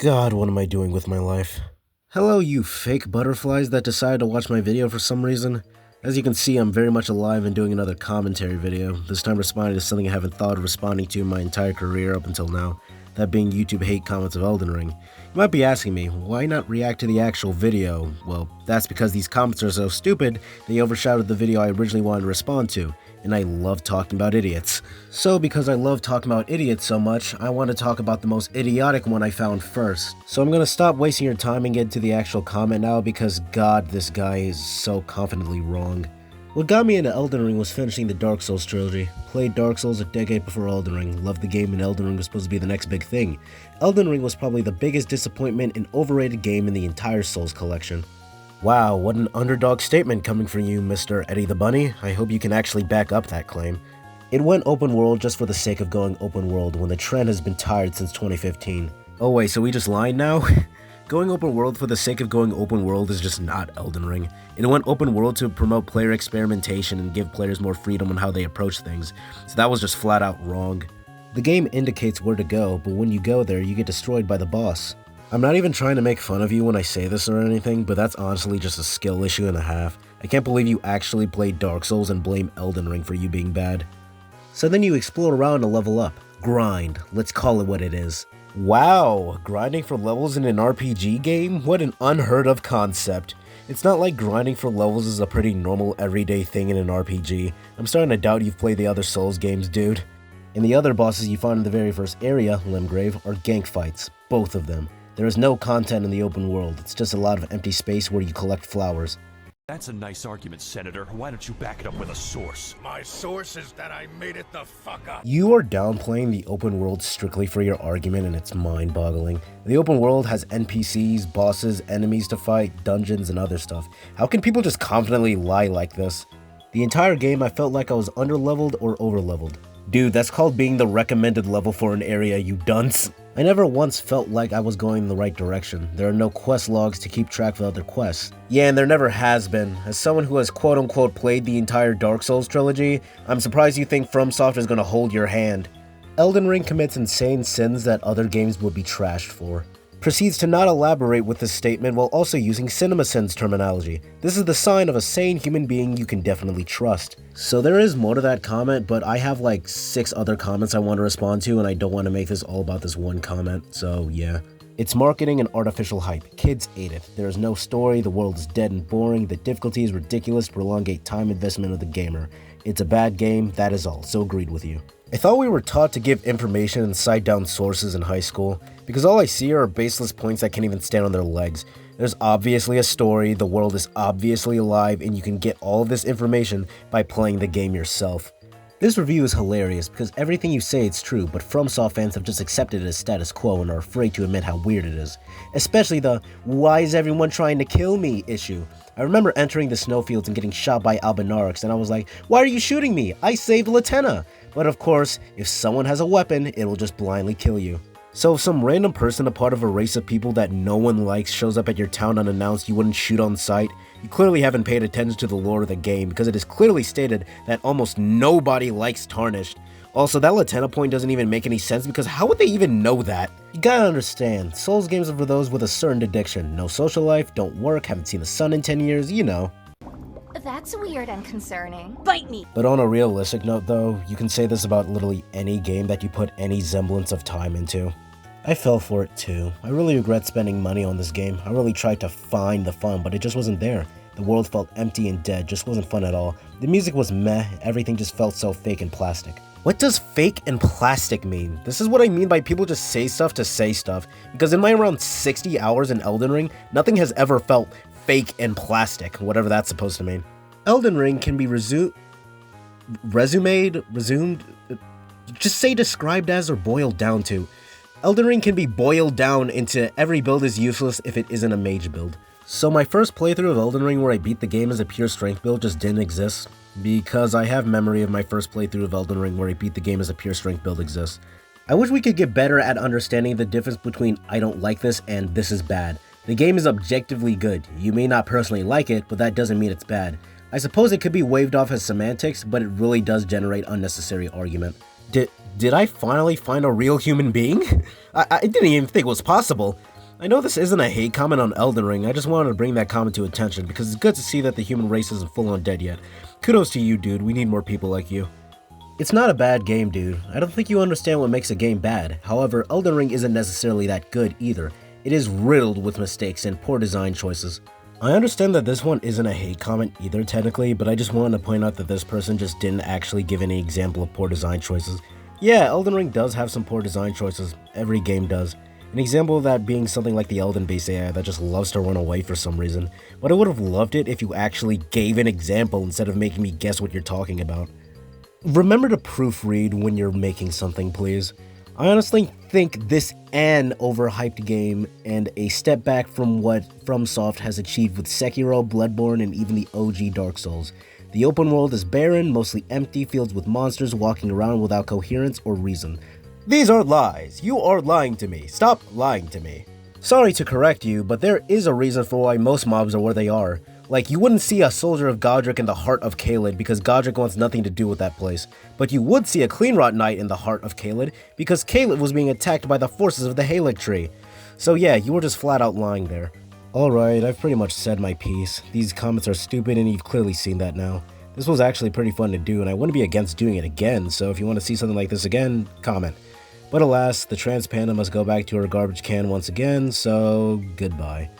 God, what am I doing with my life? Hello, you fake butterflies that decided to watch my video for some reason. As you can see, I'm very much alive and doing another commentary video, this time responding to something I haven't thought of responding to in my entire career up until now, that being YouTube hate comments of Elden Ring. You might be asking me, why not react to the actual video? Well, that's because these comments are so stupid, they overshadowed the video I originally wanted to respond to, and I love talking about idiots. So because I love talking about idiots so much, I want to talk about the most idiotic one I found first. So I'm gonna stop wasting your time and get to the actual comment now because god, this guy is so confidently wrong. What got me into Elden Ring was finishing the Dark Souls trilogy. Played Dark Souls a decade before Elden Ring, loved the game and Elden Ring was supposed to be the next big thing. Elden Ring was probably the biggest disappointment and overrated game in the entire Souls collection. Wow, what an underdog statement coming from you, Mr. Eddie the Bunny. I hope you can actually back up that claim. It went open world just for the sake of going open world when the trend has been tired since 2015. Oh wait, so we just lied now? Going open world for the sake of going open world is just not Elden Ring. It went open world to promote player experimentation and give players more freedom on how they approach things, so that was just flat out wrong. The game indicates where to go, but when you go there, you get destroyed by the boss. I'm not even trying to make fun of you when I say this or anything, but that's honestly just a skill issue and a half. I can't believe you actually played Dark Souls and blame Elden Ring for you being bad. So then you explore around to level up. Grind, let's call it what it is. Wow, grinding for levels in an RPG game? What an unheard of concept. It's not like grinding for levels is a pretty normal everyday thing in an RPG. I'm starting to doubt you've played the other Souls games, dude. And the other bosses you find in the very first area, Limgrave, are gank fights, both of them. There is no content in the open world, it's just a lot of empty space where you collect flowers. That's a nice argument, Senator. Why don't you back it up with a source? My source is that I made it the fuck up. You are downplaying the open world strictly for your argument and it's mind-boggling. The open world has NPCs, bosses, enemies to fight, dungeons, and other stuff. How can people just confidently lie like this? The entire game I felt like I was underleveled or overleveled. Dude, that's called being the recommended level for an area, you dunce. I never once felt like I was going in the right direction. There are no quest logs to keep track of other quests. Yeah, and there never has been. As someone who has quote-unquote played the entire Dark Souls trilogy, I'm surprised you think FromSoft is gonna hold your hand. Elden Ring commits insane sins that other games would be trashed for. Proceeds to not elaborate with this statement while also using CinemaSins terminology. This is the sign of a sane human being you can definitely trust. So there is more to that comment, but I have like 6 other comments I want to respond to and I don't want to make this all about this one comment, so yeah. It's marketing and artificial hype. Kids ate it. There is no story, the world is dead and boring, the difficulty is ridiculous to prolongate time investment of the gamer. It's a bad game, that is all, so agreed with you. I thought we were taught to give information and cite down sources in high school, because all I see are baseless points that can't even stand on their legs. There's obviously a story, the world is obviously alive, and you can get all of this information by playing the game yourself. This review is hilarious because everything you say is true, but FromSoft fans have just accepted it as status quo and are afraid to admit how weird it is. Especially the "why is everyone trying to kill me" issue. I remember entering the snowfields and getting shot by Albinarix and I was like, why are you shooting me? I saved Latenna! But of course, if someone has a weapon, it'll just blindly kill you. So if some random person, a part of a race of people that no one likes, shows up at your town unannounced, you wouldn't shoot on sight? You clearly haven't paid attention to the lore of the game, because it is clearly stated that almost nobody likes Tarnished. Also, that Latenna point doesn't even make any sense, because how would they even know that? You gotta understand, Souls games are for those with a certain addiction. No social life, don't work, haven't seen the sun in 10 years, you know. That's weird and concerning. Bite me! But on a realistic note though, you can say this about literally any game that you put any semblance of time into. I fell for it too. I really regret spending money on this game. I really tried to find the fun, but it just wasn't there. The world felt empty and dead, just wasn't fun at all. The music was meh, everything just felt so fake and plastic. What does fake and plastic mean? This is what I mean by people just say stuff to say stuff, because in my around 60 hours in Elden Ring, nothing has ever felt fake and plastic, whatever that's supposed to mean. Elden Ring can be resumed, just say described as or boiled down to. Elden Ring can be boiled down into every build is useless if it isn't a mage build. So my first playthrough of Elden Ring where I beat the game as a pure strength build just didn't exist, because I have memory of my first playthrough of Elden Ring where I beat the game as a pure strength build exists. I wish we could get better at understanding the difference between I don't like this and this is bad. The game is objectively good. You may not personally like it, but that doesn't mean it's bad. I suppose it could be waved off as semantics, but it really does generate unnecessary argument. Did I finally find a real human being? I didn't even think it was possible. I know this isn't a hate comment on Elden Ring, I just wanted to bring that comment to attention because it's good to see that the human race isn't full on dead yet. Kudos to you, dude, we need more people like you. It's not a bad game, dude. I don't think you understand what makes a game bad. However, Elden Ring isn't necessarily that good either. It is riddled with mistakes and poor design choices. I understand that this one isn't a hate comment either technically, but I just wanted to point out that this person just didn't actually give any example of poor design choices. Yeah, Elden Ring does have some poor design choices. Every game does. An example of that being something like the Elden base AI that just loves to run away for some reason. But I would have loved it if you actually gave an example instead of making me guess what you're talking about. Remember to proofread when you're making something, please. I honestly think this an overhyped game and a step back from what FromSoft has achieved with Sekiro, Bloodborne, and even the OG Dark Souls. The open world is barren, mostly empty, filled with monsters walking around without coherence or reason. These are lies. You are lying to me. Stop lying to me. Sorry to correct you, but there is a reason for why most mobs are where they are. Like, you wouldn't see a soldier of Godric in the heart of Caelid because Godric wants nothing to do with that place. But you would see a Cleanrot Knight in the heart of Caelid because Caelid was being attacked by the forces of the Halig Tree. So yeah, you were just flat out lying there. Alright, I've pretty much said my piece. These comments are stupid and you've clearly seen that now. This was actually pretty fun to do and I wouldn't be against doing it again, so if you want to see something like this again, comment. But alas, the trans panda must go back to her garbage can once again, so goodbye.